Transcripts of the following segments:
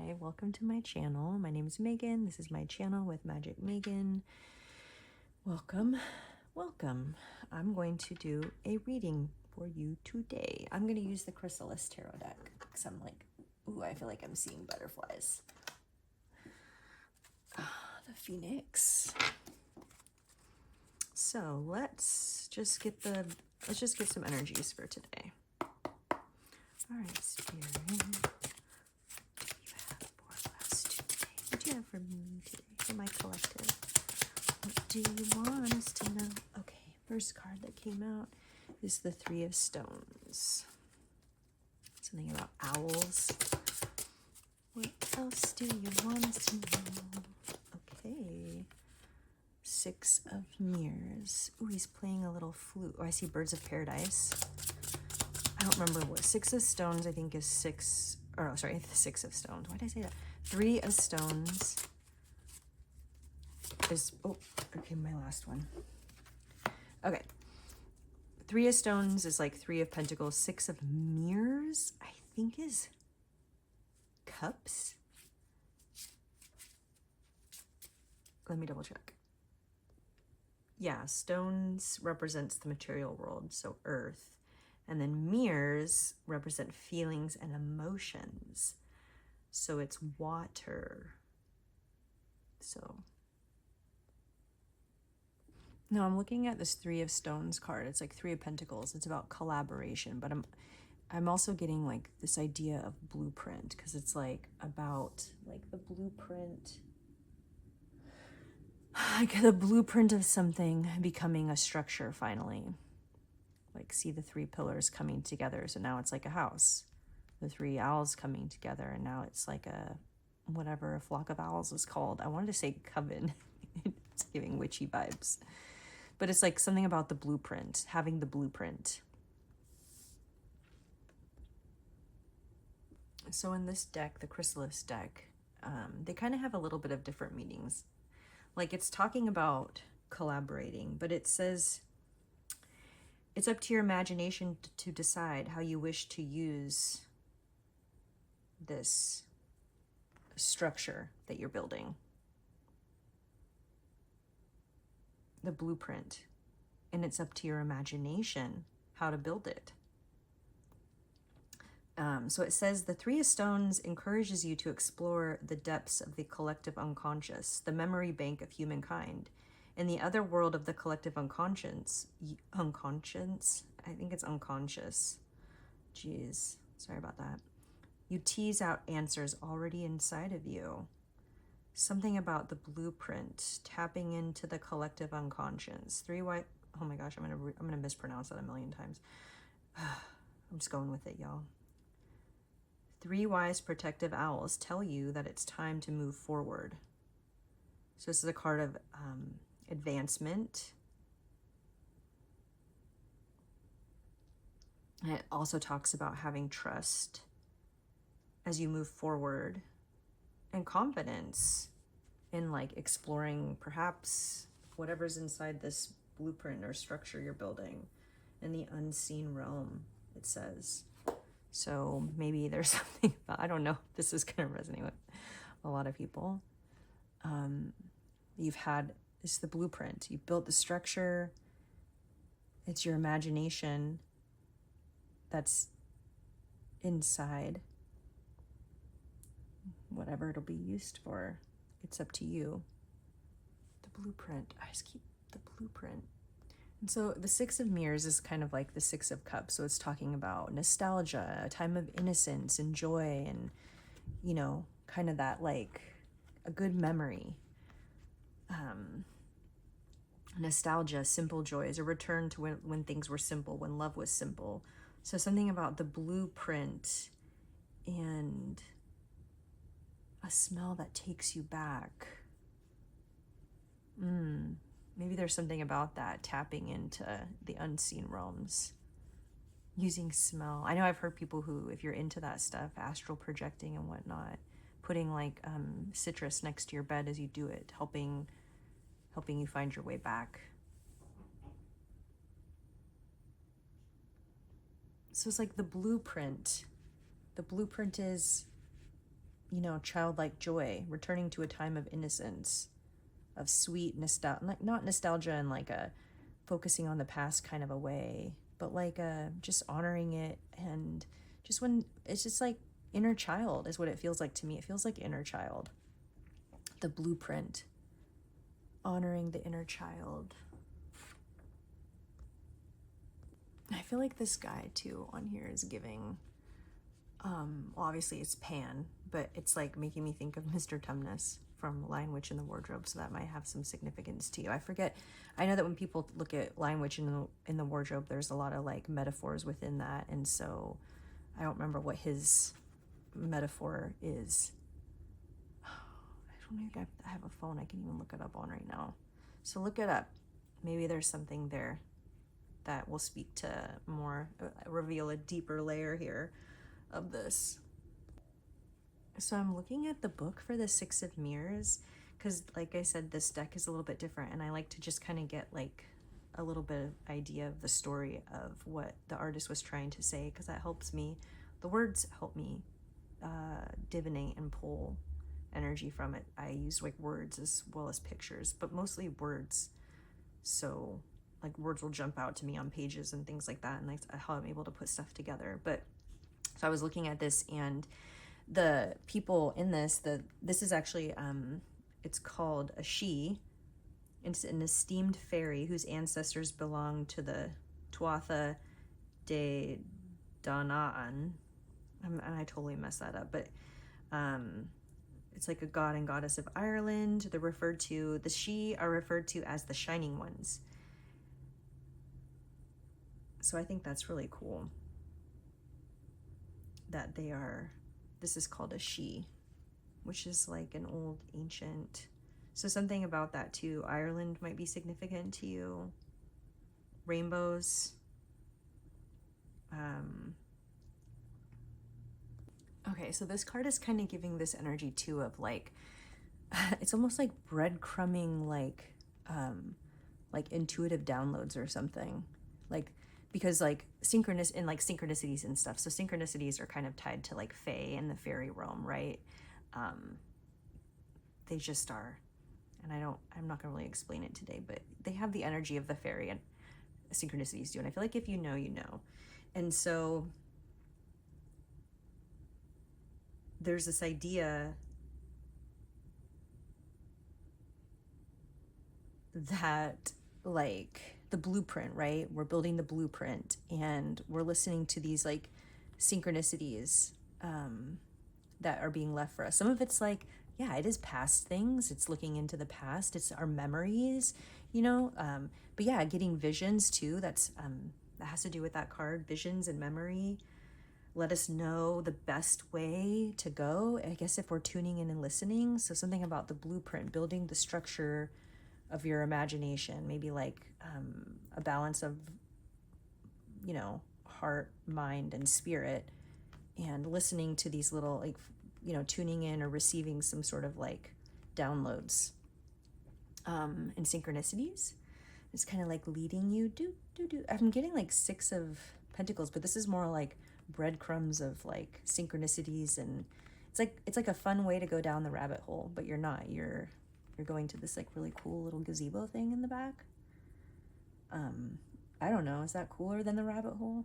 Hi, welcome to my channel. My name is Megan. This is my channel with Magic Megan. Welcome, welcome. I'm going to do a reading for you today. I'm going to use the Chrysalis Tarot deck because I'm like, ooh, I feel like I'm seeing butterflies. The Phoenix. So let's just get some energies for today. All right, Spirit. What do you have for me today, for my collective? What do you want us to know? Okay, first card that came out is the Three of Stones. Something about owls. What else do you want us to know? Okay. Six of Mirrors. Ooh, he's playing a little flute. Oh, I see Birds of Paradise. I don't remember what. Six of Stones, I think, is six. Or, oh, sorry, Six of Stones. Why did I say that? Three of Stones is, oh, okay, my last one. Okay. Three of Stones is like Three of Pentacles. Six of Mirrors, I think, is Cups. Let me double check. Yeah, stones represents the material world, so earth. And then mirrors represent feelings and emotions. So it's water. So now I'm looking at this Three of Stones card. It's like Three of Pentacles. It's about collaboration, but I'm also getting like this idea of blueprint, because it's like about like the blueprint, like the blueprint of something becoming a structure finally. Like, see the three pillars coming together. So now it's like a house. The three owls coming together, and now it's like a, whatever a flock of owls is called. I wanted to say coven. It's giving witchy vibes. But it's like something about the blueprint, having the blueprint. So in this deck, the Chrysalis deck, they kind of have a little bit of different meanings. Like, it's talking about collaborating, but it says it's up to your imagination to decide how you wish to use this structure that you're building. The blueprint. And it's up to your imagination how to build it. So it says the Three of Stones encourages you to explore the depths of the collective unconscious, the memory bank of humankind. In the other world of the collective unconscious, I think it's unconscious. Jeez, sorry about that. You tease out answers already inside of you. Something about the blueprint, tapping into the collective unconscious. Oh my gosh, I'm gonna mispronounce that a million times. I'm just going with it, y'all. Three wise protective owls tell you that it's time to move forward. So this is a card of advancement. And it also talks about having trust as you move forward, and confidence in like exploring perhaps whatever's inside this blueprint or structure you're building in the unseen realm, it says. So maybe there's something about, I don't know if this is going to resonate with a lot of people. You've had, this is the blueprint. You've built the structure. It's your imagination that's inside. Whatever it'll be used for, it's up to you. The blueprint. I just keep the blueprint. And so the Six of Mirrors is kind of like the Six of Cups. So it's talking about nostalgia, a time of innocence and joy, and, you know, kind of that like a good memory. Nostalgia, simple joys, a return to when things were simple, when love was simple. So something about the blueprint and a smell that takes you back. Maybe there's something about that, tapping into the unseen realms, using smell. I know I've heard people who, if you're into that stuff, astral projecting and whatnot, putting like citrus next to your bed as you do it, helping you find your way back. So it's like the blueprint. The blueprint is you know, childlike joy, returning to a time of innocence, of sweet nostalgia, like not nostalgia in like a focusing on the past kind of a way, but like just honoring it. And just when it's just like inner child is what it feels like to me. It feels like inner child, the blueprint, honoring the inner child. I feel like this guy too on here is giving, well, obviously it's Pan, but it's like making me think of Mr. Tumnus from Lion, Witch, and the Wardrobe, so that might have some significance to you. I forget, I know that when people look at Lion, Witch, in the Wardrobe, there's a lot of like metaphors within that, and so I don't remember what his metaphor is. I don't think I have a phone I can even look it up on right now. So look it up. Maybe there's something there that will speak to more, reveal a deeper layer here of this. So I'm looking at the book for the Six of Mirrors, because like I said, this deck is a little bit different, and I like to just kind of get like a little bit of idea of the story of what the artist was trying to say, because that helps me. The words help me divinate and pull energy from it. I use like words as well as pictures, but mostly words. So like words will jump out to me on pages and things like that, and that's how I'm able to put stuff together. But so I was looking at this, and the people in this, this is actually it's called a she. It's an esteemed fairy whose ancestors belong to the ₹ de Danaan. And I totally messed that up, but it's like a god and goddess of Ireland. They're referred to, the she are referred to as the Shining Ones. So I think that's really cool that they are, this is called a she, which is like an old ancient, so something about that too. Ireland might be significant to you. Rainbows. Okay, so this card is kind of giving this energy too of like, it's almost like breadcrumbing, like intuitive downloads or something, like, because like synchronicities and stuff. So synchronicities are kind of tied to like fae and the fairy realm, right? They just are, and I'm not gonna really explain it today, but they have the energy of the fairy, and synchronicities do. And I feel like if you know, you know. And so there's this idea that like the blueprint, right? We're building the blueprint, and we're listening to these like synchronicities that are being left for us. Some of it's like, yeah, it is past things. It's looking into the past. It's our memories, you know? But yeah, getting visions too. That has to do with that card, visions and memory. Let us know the best way to go, I guess, if we're tuning in and listening. So something about the blueprint, building the structure of your imagination, maybe like a balance of, you know, heart, mind, and spirit, and listening to these little, like, you know, tuning in or receiving some sort of like downloads and synchronicities. It's kind of like leading you, I'm getting like Six of Pentacles, but this is more like breadcrumbs of like synchronicities, and it's like a fun way to go down the rabbit hole, but you're not, you're going to this like really cool little gazebo thing in the back. I don't know, is that cooler than the rabbit hole?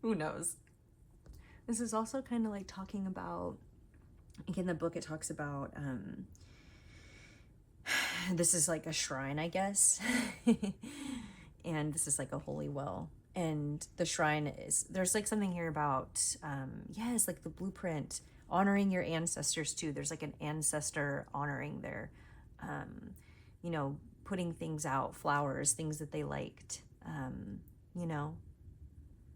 Who knows? This is also kind of like talking about, again, the book, it talks about this is like a shrine, I guess. And this is like a holy well, and the shrine is, there's like something here about yes, like the blueprint, honoring your ancestors too. There's like an ancestor honoring their you know, putting things out, flowers, things that they liked, you know,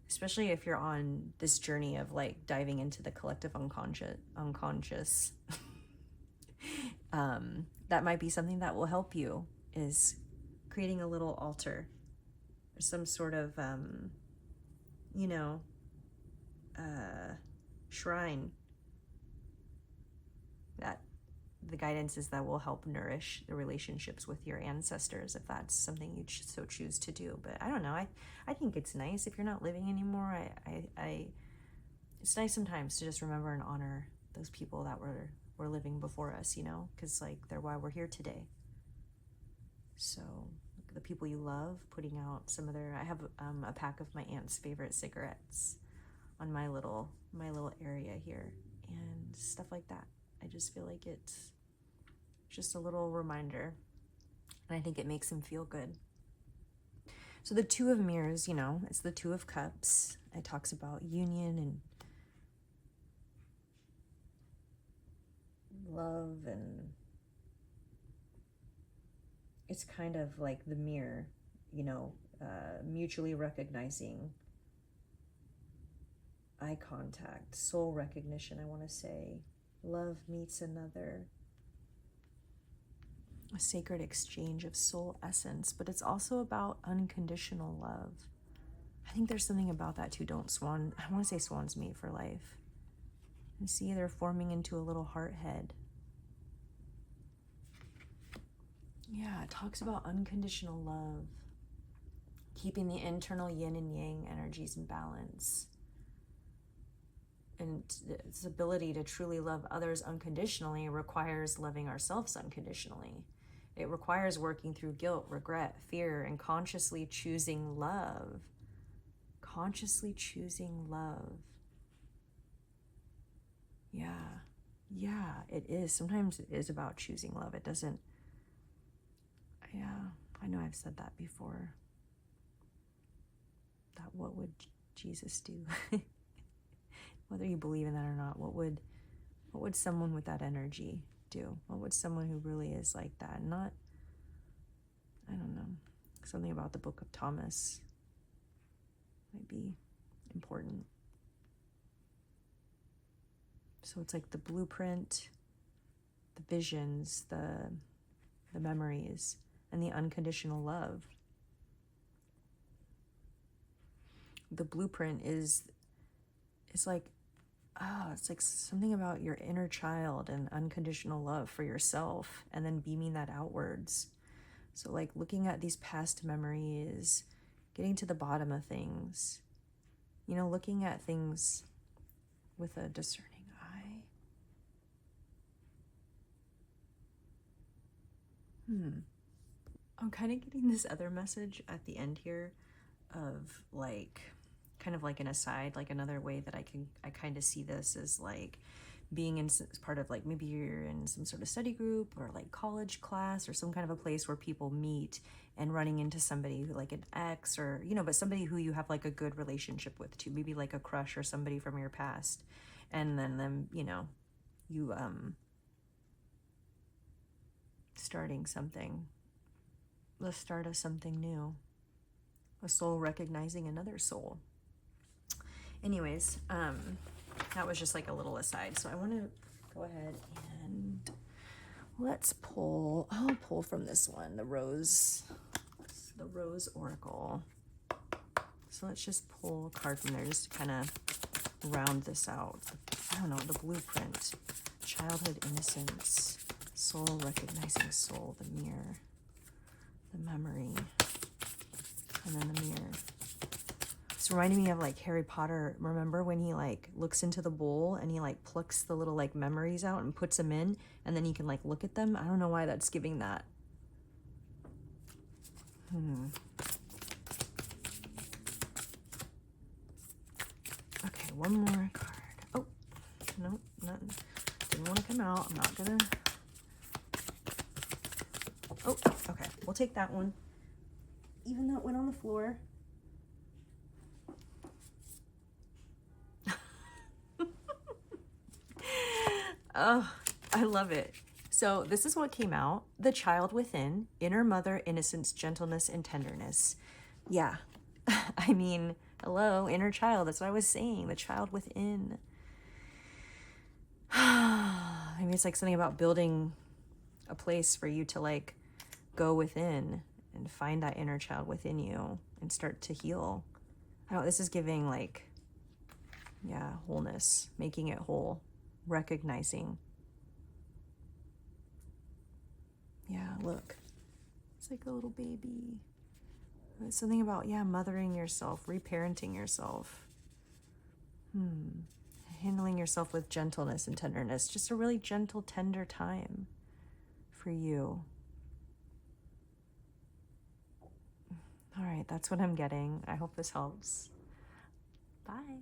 especially if you're on this journey of like diving into the collective unconscious. That might be something that will help you, is creating a little altar, or some sort of you know, shrine, that the guidance is that will help nourish the relationships with your ancestors, if that's something you so choose to do. But I don't know, I think it's nice if you're not living anymore. it's nice sometimes to just remember and honor those people that were living before us, you know, because like they're why we're here today. So the people you love, putting out some of their, I have a pack of my aunt's favorite cigarettes on my little area here and stuff like that. I just feel like it's just a little reminder, and I think it makes him feel good. So the Two of Mirrors, you know, it's the Two of Cups. It talks about union and love, and it's kind of like the mirror, you know, mutually recognizing, eye contact, soul recognition, I want to say. Love meets another. A sacred exchange of soul essence, but it's also about unconditional love. I think there's something about that too. I want to say swans meet for life. And see, they're forming into a little heart head. Yeah, it talks about unconditional love, keeping the internal yin and yang energies in balance. And its ability to truly love others unconditionally requires loving ourselves unconditionally. It requires working through guilt, regret, fear, and consciously choosing love. Consciously choosing love. Yeah, it is. Sometimes it is about choosing love. It doesn't, yeah, I know I've said that before. That what would Jesus do? Whether you believe in that or not, what would someone with that energy do? What would someone who really is like that? Not, I don't know, something about the Book of Thomas might be important. So it's like the blueprint, the visions, the memories, and the unconditional love. The blueprint is like, it's like something about your inner child and unconditional love for yourself, and then beaming that outwards. So like looking at these past memories, getting to the bottom of things, you know, looking at things with a discerning eye. I'm kind of getting this other message at the end here of like, kind of like an aside, like another way that I kind of see this is like being in part of like, maybe you're in some sort of study group or like college class or some kind of a place where people meet, and running into somebody who like an ex, or, you know, but somebody who you have like a good relationship with too, maybe like a crush or somebody from your past. And then you know, you starting something, the start of something new, a soul recognizing another soul. Anyways, that was just like a little aside. So I want to go ahead and let's pull, I'll pull from this one, the Rose Oracle. So let's just pull a card from there just to kind of round this out. I don't know, the blueprint, childhood innocence, soul recognizing soul, the mirror, the memory, and then the mirror. It's reminding me of like Harry Potter. Remember when he like looks into the bowl and he like plucks the little like memories out and puts them in, and then you can like look at them? I don't know why that's giving that. Okay, one more card. Oh, no, nothing. Didn't want to come out. I'm not gonna. Oh, okay. We'll take that one. Even though it went on the floor. Oh, I love it. So this is what came out. The child within, inner mother, innocence, gentleness, and tenderness. Yeah. I mean, hello, inner child. That's what I was saying. The child within. I mean, it's like something about building a place for you to like go within and find that inner child within you and start to heal. I don't, this is giving like, yeah, wholeness, making it whole. Recognizing. Yeah, look. It's like a little baby. It's something about, yeah, mothering yourself, reparenting yourself. Handling yourself with gentleness and tenderness. Just a really gentle, tender time for you. All right, that's what I'm getting. I hope this helps. Bye.